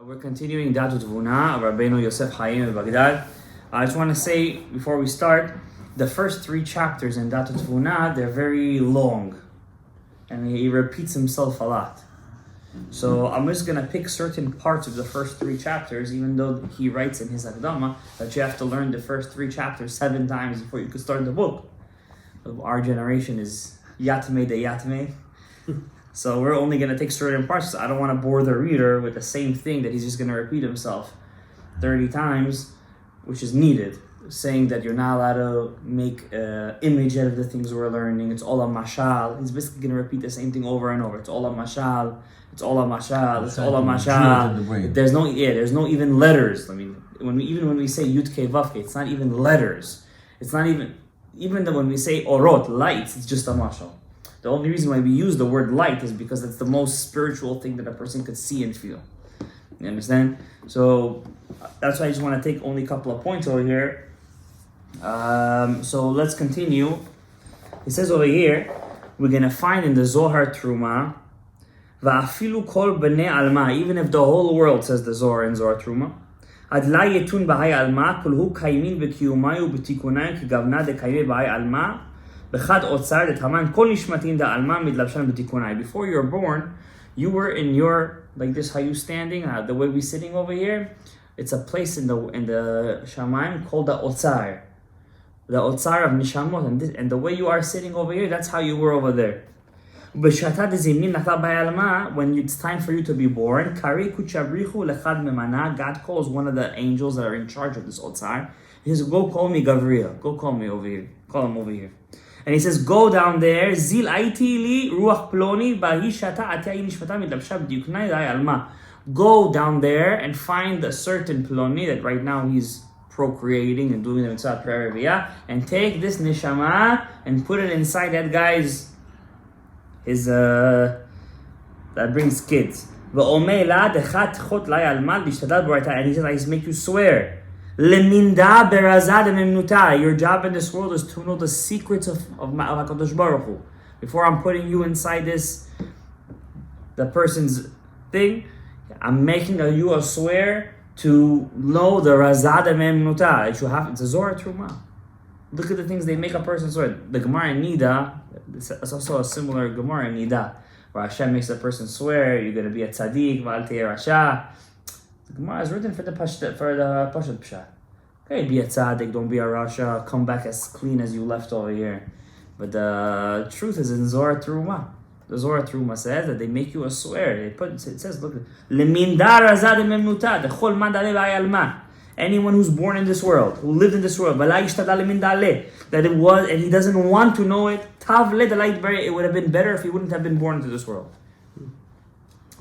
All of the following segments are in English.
We're continuing Daat Utvuna of Rabbeinu Yosef Chaim of Gadaev. I just want to say before we start, the first 3 chapters in Daat Utvuna, they're very long, and he repeats himself a lot. So I'm just going to pick certain parts of the first 3 chapters, even though he writes in his Akdama that you have to learn the first 3 chapters 7 times before you can start the book. Our generation is Yatme de Yatme. So we're only going to take certain parts. I don't want to bore the reader with the same thing that he's just going to repeat himself 30 times, which is needed. Saying that you're not allowed to make image out of the things we're learning. It's all a mashal. He's basically going to repeat the same thing over and over. It's all a mashal. It's all a mashal. It's all a mashal. There's no even letters. I mean, when we say Yud Ke Vav Ke, it's not even letters. It's not even when we say orot, lights, it's just a mashal. The only reason why we use the word light is because it's the most spiritual thing that a person could see and feel. You understand? So that's why I just want to take only a couple of points over here. So let's continue. It says over here, we're going to find in the Zohar Truma, Va'afilu kol b'nei alma, even if the whole world says the Zohar in Zohar Truma, Ad la yetun b'hai alma, kol hu kaimin b'kiyumayu b'tikunayu ki gavna de kaime b'hai alma, before you're born, you were in your, like this, how you standing, the way we sitting over here. It's a place in the Shamayim called the Otzar. The Otzar of Nishamot, and the way you are sitting over here, that's how you were over there. When it's time for you to be born, God calls one of the angels that are in charge of this Otzar. He says, go call me Gavriel. Go call me over here. Call him over here. And he says, go down there. Zil aiti li ruach ploni bahishata atiyai nishmata midlabsha b'diyuknai dai alma. Go down there and find a certain ploni that right now he's procreating and doing the mitzvah prayer via, and take this neshama and put it inside that guy's that brings kids. Ve'omei la dechat chot lai alma lishtadal b'raita. And he says, I make you swear. Leminda berazad memnuta. Your job in this world is to know the secrets of HaKadosh Baruch Hu. Before I'm putting you inside the person's thing, I'm making you a swear to know the razad memnuta. It's a Zohar Truma. Look at the things they make a person swear. The Gemara in Nida, it's also a similar Gemara in Nida, where Hashem makes a person swear, you're going to be a tzaddik, v'al teh rasha. The Gemara is written for the Pashat Pshat. Okay, be a tzaddik, don't be a rasha, come back as clean as you left over here. But the truth is in Zohar Truma. The Zohar Truma says that they make you a swear. It says, look, Lemindar azad memnuta, the chol mandale v'ayalma. Anyone who's born in this world, who lived in this world, that it was, and he doesn't want to know it, tavle the light, it would have been better if he wouldn't have been born into this world.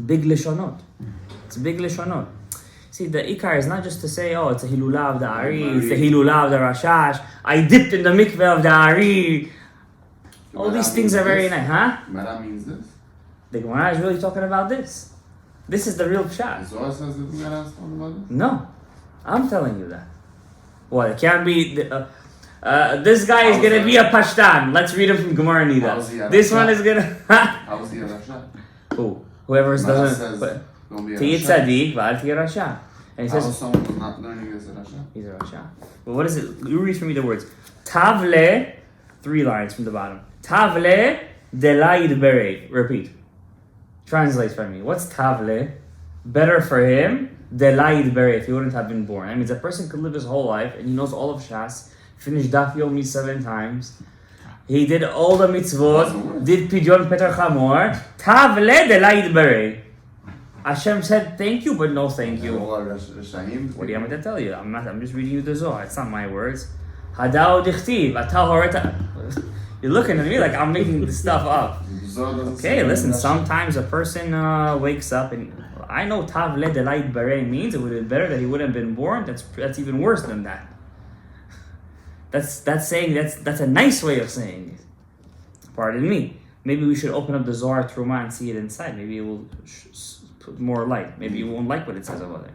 Big leshonot. It's big leshonot. See, the ikar is not just to say, oh, it's a hilulah of the Ari, it's the hilulah of the Rashash, I dipped in the mikveh of the Ari. All these things are very nice, huh? Mara means this? The Gemara is really talking about this. This is the real pshat. The Zohar says that the Gemara is talking about this? No, I'm telling you that. What, it can't be, this guy is going to be a Pashtan. Let's read him from Gemara Nida. This one is going to, How was he a Rasha? Who? Whoever doesn't, Ti'it tzaddik, v'al ti'it rasha. And he says, someone who's not learning is a Rasha? He's a rasha. But what is it? You read for me the words. Tavle, 3 lines from the bottom. Tavle delayid berei. Repeat. Translate for me. What's tavle? Better for him, delayid berei, if he wouldn't have been born. That means a person could live his whole life and he knows all of Shas, finished Daf Yomi 7 times. He did all the mitzvot, did Pidyon Peter Chamor. Tavle delayid berei. Hashem said thank you, but no thank you. What do you want me to tell you? I'm just reading you the Zohar. It's not my words. Hadao dichtiv. You're looking at me like I'm making this stuff up. Okay, listen, sometimes a person wakes up and I know Tavle delayid berei means it would have been better that he wouldn't have been born. That's even worse than that. That's saying that's a nice way of saying it. Pardon me. Maybe we should open up the Zohar Truma and see it inside. Maybe it will put more light. Maybe you won't like what it says over there.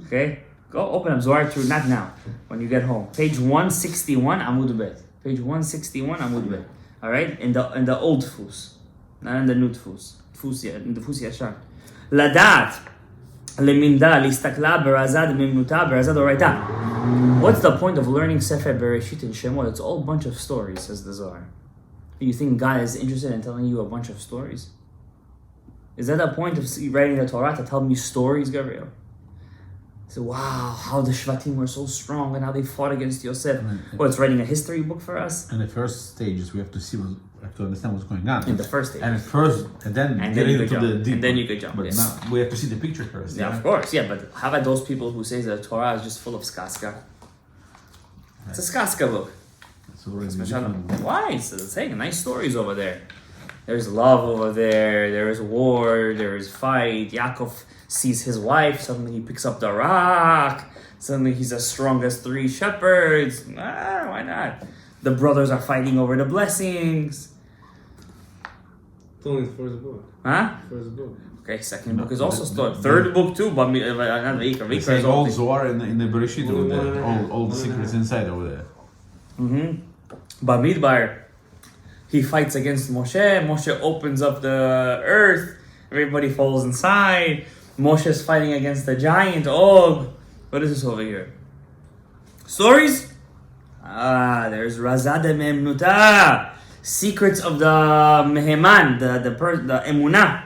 Okay? Go open up Zohar Truma, not now, when you get home. Page 161, Amud Bet. Page 161, Amud Bet. Alright? In the old Tfus. Not in the new Tfus. In the Tfus Yashan. Daat. Leminda, listakla, berazad, memnuta, berazad, oraita. What's the point of learning Sefer Bereshit and Shemot? It's all a bunch of stories, says the Zohar. You think God is interested in telling you a bunch of stories? Is that the point of writing the Torah, to tell me stories, Gabriel? So, wow, how the Shvatim were so strong and how they fought against Yosef. It's writing a history book for us? In the first stages, we have to understand what's going on. In the first stage. And then get you into could jump. the deep. And then you could jump, But yes. now we have to see the picture first. Yeah, of course, yeah, but how about those people who say the Torah is just full of skaska? It's a skaska book. It's already different. Why? It's saying nice stories over there. There's love over there, there is war, there is fight. Yaakov sees his wife, suddenly he picks up the rock. Suddenly he's as strong as 3 shepherds. Why not? The brothers are fighting over the blessings. It's only the first book. Huh? First book. Okay, second book is also stored. Third book too, but not It's saying all Zohar in the Bereshit over there. All the secrets inside over there. Bamidbar, he fights against Moshe. Moshe opens up the earth. Everybody falls inside. Moshe is fighting against the giant Og. What is this over here? Stories? There's Razad Memnuta. Secrets of the Meheman, the Emunah.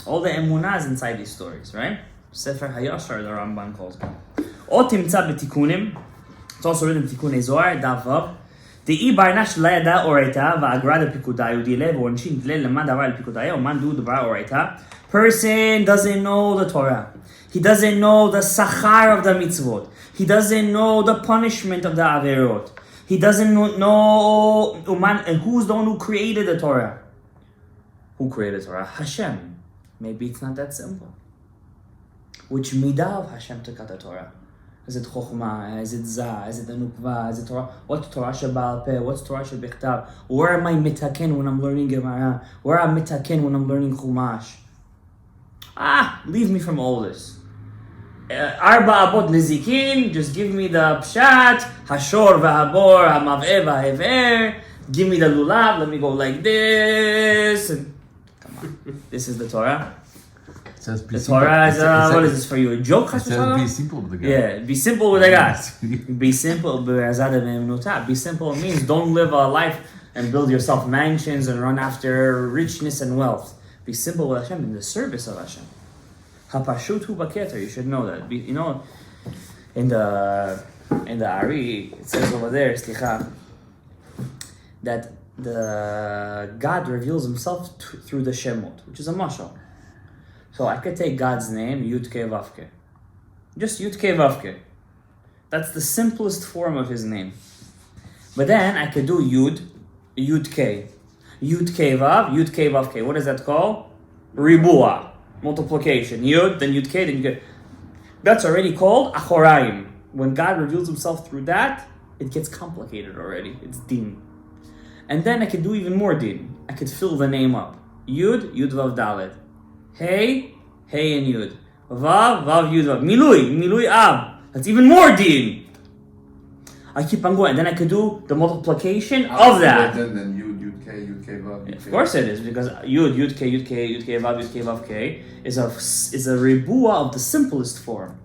All the Emunah is inside these stories, right? Sefer Hayashar, the Ramban calls it. O Timtza B'Tikunim. It's also written in Tikunei Zohar, Daf Vav. דאי ברנש לא ידע אורייתא ואגרא דפיקודאי ודילה ועונשין דלה למד דבר על פיקודאי ומאן דו דבר אורייתא. Person doesn't know the Torah. He doesn't know the sachar of the mitzvot. He doesn't know the punishment of the averot. He doesn't know who's the one who created the Torah. Who created the Torah? Hashem. Maybe it's not that simple. Which midah of Hashem took out the Torah? Is it Chokhmah? Is it Zah? Is it Anukva? Is it Torah? What's Torah Sheba'al Peh? What's Torah Shebichtav? Where am I mitaken when I'm learning Gemara? Where am I mitaken when I'm learning Chumash? Leave me from all this. Arba abot lezikin, just give me the pshat, hashor v'habor, hamav'eh v'hever, give me the lulav, let me go like this. And, come on, this is the Torah. It says be The simple. Torah is, what is this for you? A joke? It says be simple with the guy. Yeah, be simple with the guys. Be simple. Be simple means don't live a life and build yourself mansions and run after richness and wealth. Be simple with Hashem in the service of Hashem. Hapashut hu baketer. You should know that. In the Ari, it says over there, slicha, that the God reveals Himself through the Shemot, which is a mashal. So I could take God's name, Yud Kei Vav Kei. Just Yud Kei Vav Kei. That's the simplest form of His name. But then I could do Yud Kei. Yud Kei Vav Kei. What is that called? Ribua. Multiplication. Yud, then Yud Kei, then Yud Kei. That's already called Achoraim. When God reveals Himself through that, it gets complicated already. It's Din. And then I could do even more Din. I could fill the name up. Yud Vav Dalet. Hey and Yud. Vav, Yud, Vav. Milui, Ab. That's even more Din. I keep on going. Then I could do the multiplication of that. Then Yud K, Vav. Of course it is, because Yud K, Vav K is a ribua of the simplest form.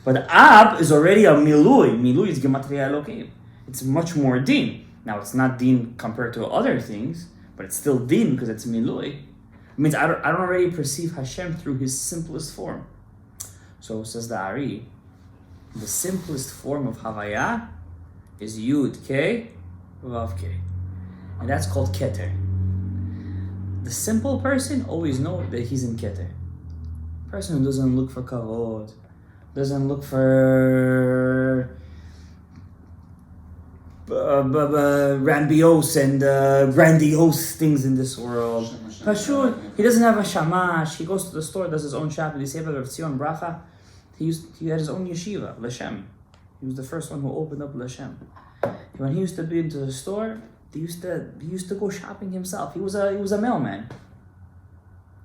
But Ab is already a Milui. Milui is Gematria Elokim. It's much more Din. Now it's not Din compared to other things, but it's still Din because it's Milui. It means I don't already perceive Hashem through His simplest form. So says the Ari, the simplest form of Havaya is Yud K, Vav K. And that's called Keter. The simple person always knows that he's in Keter. Person who doesn't look for kavod, doesn't look for grandiose things in this world. Pashur, he doesn't have a shamash. He goes to the store, does his own shop. He said of Tzion Bracha. He had his own yeshiva, Lashem. He was the first one who opened up Lashem. When he used to be into the store, he used to go shopping himself. He was a mailman,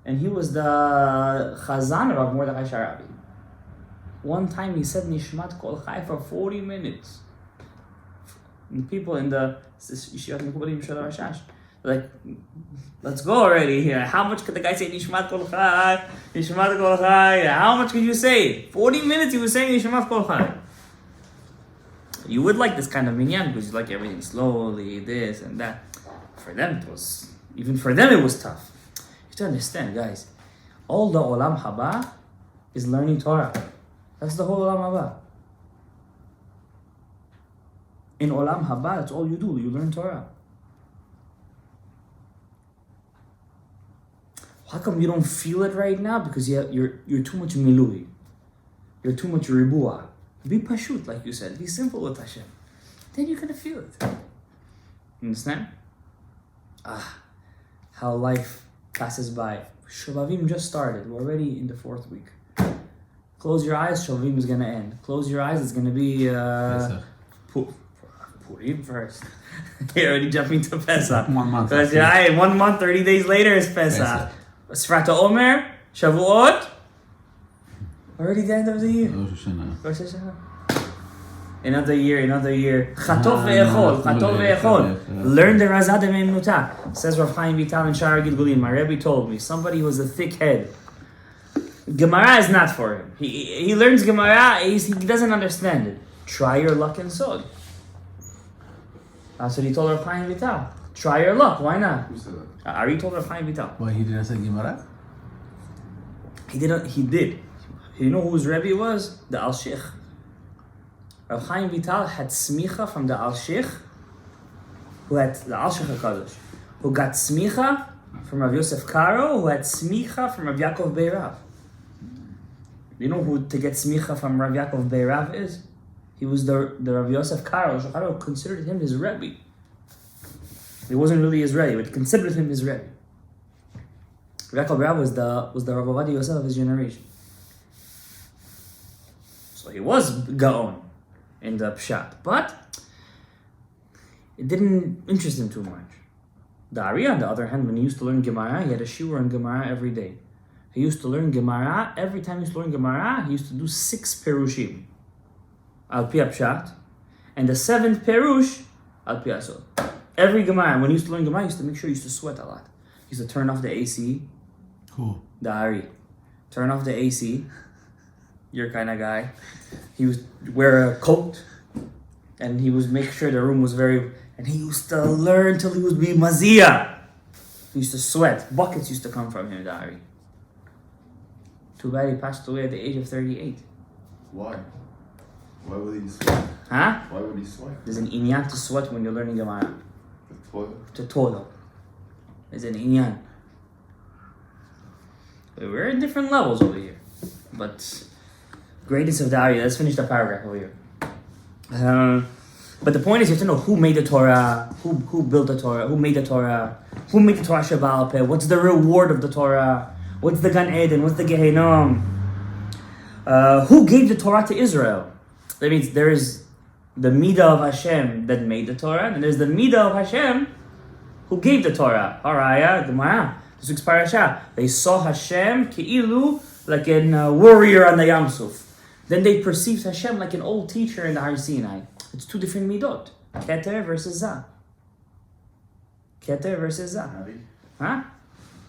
and he was the chazan of Mordechai Sharabi. One time he said Nishmat Kol Chai for 40 minutes. And people in the Yeshivat Mekubalim Shel Rashash, Like, let's go already here. How much could the guy say Nishmat Kol Chai? Nishmat Kol Chai. How much could you say? 40 minutes he was saying Nishmat Kol Chai. You would like this kind of minyan because you like everything slowly, this and that. For them it was, even for them it was tough. You have to understand, guys. All the Olam Haba is learning Torah. That's the whole Olam Haba. In Olam Haba, that's all you do. You learn Torah. How come you don't feel it right now? Because you're too much milui. You're too much ribua. Be pashut, like you said. Be simple with Hashem. Then you're going to feel it. Understand? How life passes by. Shavavim just started. We're already in the 4th week. Close your eyes, Shavavim is going to end. Close your eyes, it's going to be Purim first. You're already jumping to Pesach. 1 month. Close your eyes, 1 month, 30 days later is Pesach. Sfrat Omer, Shavuot. Already the end of the year. Rosh Hashanah. Another year. Chatov ve'echol. Learn the Razad Me'emnuta. Says Rav Chaim Vital in Sha'ar Gilgulim. My Rebbe told me, somebody who has a thick head. Gemara is not for him. He learns Gemara, he doesn't understand it. Try your luck in Sod. That's what he told Rav Chaim Vital. Try your luck, why not? Who said that? Ari told Rav Chaim Vital. Why he didn't say Gemara? He did. You know whose Rebbe was? The Al-Sheikh. Rav Chaim Vital had smicha from the Al-Sheikh, who had the Al-Sheikh HaKadosh, who got smicha from Rav Yosef Karo, who had smicha from Rav Yaakov Beirav. You know who to get smicha from Rav Yaakov Beirav is? He was the Rav Yosef Karo. Karo considered him his Rebbe. He wasn't really his Rebbe, but considered him his Rebbe. Rav Yaakov Beirav was the Rav Ovadia Yosef of his generation. So he was Gaon in the Pshat, but it didn't interest him too much. The Ari, on the other hand, when he used to learn Gemara, he had a shiur on Gemara every day. He used to learn Gemara, every time he used to learn Gemara, he used to do 6 perushim, al pi Pshat, and the 7th perush, al pi Asod. Every Gemara, when he used to learn Gemara, he used to make sure he used to sweat a lot. He used to turn off the AC. Cool. The Ari. Turn off the AC. Your kind of guy. He would wear a coat, and he would make sure the room was and he used to learn till he would be mazia. He used to sweat. Buckets used to come from him, the Ari. Too bad he passed away at the age of 38. Why? Why would he sweat? Huh? Why would he sweat? There's an inyan to sweat when you're learning Gemara. The toilet? To toil. There's an inyan. We're in different levels over here. But greatness of the Ari. Let's finish the paragraph over here. But the point is, you have to know who made the Torah, who built the Torah, who made the Torah, who made the Torah Sheba'al Peh, what's the reward of the Torah, what's the Gan Eden, what's the Gehenom, who gave the Torah to Israel. That means there is the Midah of Hashem that made the Torah, and there's the Midah of Hashem who gave the Torah. Haraya, Gemara, this week's parasha. They saw Hashem Ki'ilu, like a warrior on the Yam Suf. Then they perceived Hashem like an old teacher in the Har Sinai. It's 2 different midot. Keter versus Zah. Keter versus Zah. Huh?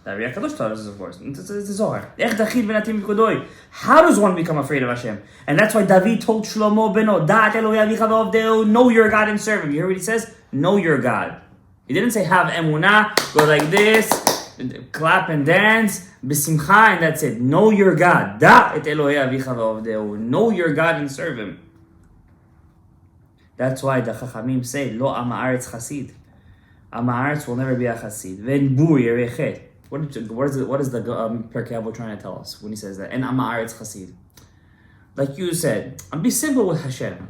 The Ari HaKadosh taught us, of course. It's the Zohar. How does one become afraid of Hashem? And that's why David told Shlomo Beno, Daat Elohei avicha v'avdeo, know your God and serve him. You hear what he says? Know your God. He didn't say have emunah, go like this, clap and dance, b'simcha, and that's it. Know your God. Daat Elohei avicha v'avdeo. Know your God and serve him. That's why the Chachamim say, Lo Am Haaretz Chasid. Am Haaretz will never be a Chasid. Ven Bur Yerechet. What is the Pirkei Avot trying to tell us when he says that? And Am Haaretz Chasid. Like you said, I'll be simple with Hashem.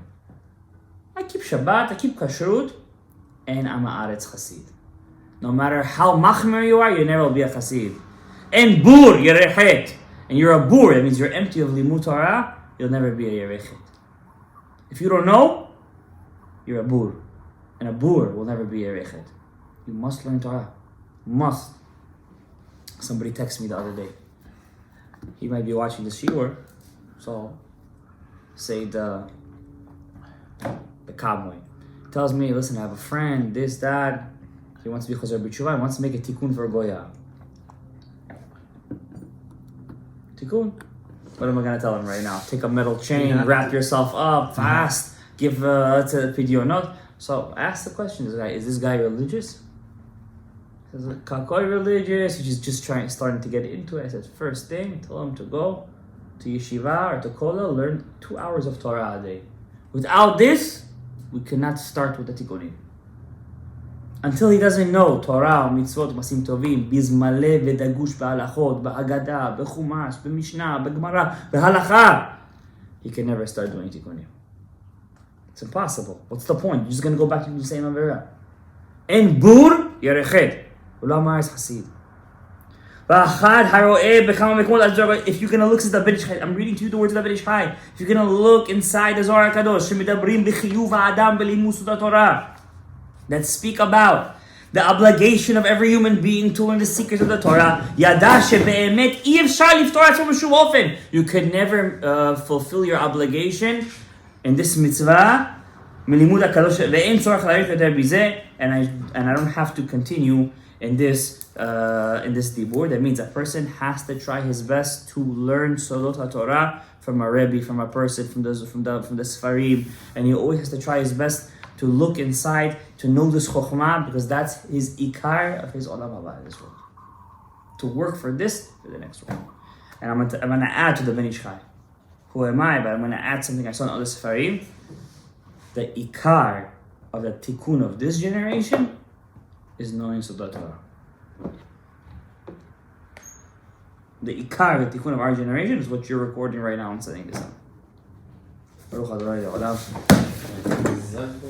I keep Shabbat, I keep Kashrut, and Am Haaretz Chasid. No matter how machmer you are, you never will be a Chasid. And Bur Yerechet. And you're a Bur, that means you're empty of Limut Torah, you'll never be a Yerechet. If you don't know, you're a bur. And a bur will never be a rechet. You must learn Torah. Must. Somebody texted me the other day. He might be watching the shiur. So, say the cowboy. Tells me, listen, I have a friend, this, that. He wants to be Chazer B'Tshuva. He wants to make a tikkun for Goya. Tikkun. What am I going to tell him right now? Take a metal chain, wrap yourself up, fast, give to Pidyonot. So ask the question, is this guy religious? He says, Kakoi religious. He's just starting to get into it. I said, first thing, tell him to go to yeshiva or to kollel, learn 2 hours of Torah a day. Without this, we cannot start with the tikkunim. Until he doesn't know Torah, mitzvot, masim tovim, bizmale, v'dagush, b'halachot, b'Haggadah, b'chumash, b'mishnah, b'gemara, b'halacha, he can never start doing tikkunim. It's impossible. What's the point? You're just going to go back to the same avera. En bur yerechet. Ulama is hasid. If you're going to look at the Ben Ish Chai, I'm reading to you the words of the Ben Ish Chai. If you're going to look inside the Zohar HaKadosh, שמדברים בחיוב האדם בלימוד סודות התורה, that speak about the obligation of every human being to learn the secrets of the Torah, ידע שבאמת אי אפשר לפתור עצמו בשום אופן. You could never fulfill your obligation in this mitzvah, מלימוד הקדוש, ואין צורך להאריך יותר בזה, and I don't have to continue in this dibur. That means a person has to try his best to learn Sodot HaTorah from a Rebbe, from a person, from the Sfarim, and he always has to try his best to look inside, to know this Chokhmah, because that's his Ikar of his Olam Haba, this world. To work for this, for the next world. And I'm going to add to the Ben Ish Chai. Who am I? But I'm going to add something I saw in other Sfarim. The Ikar of the Tikkun of this generation is knowing Sodot Torah. The Ikar, the Tikkun of our generation, is what you're recording right now and setting this up. Baruch Adonai Le'olam. Exactly.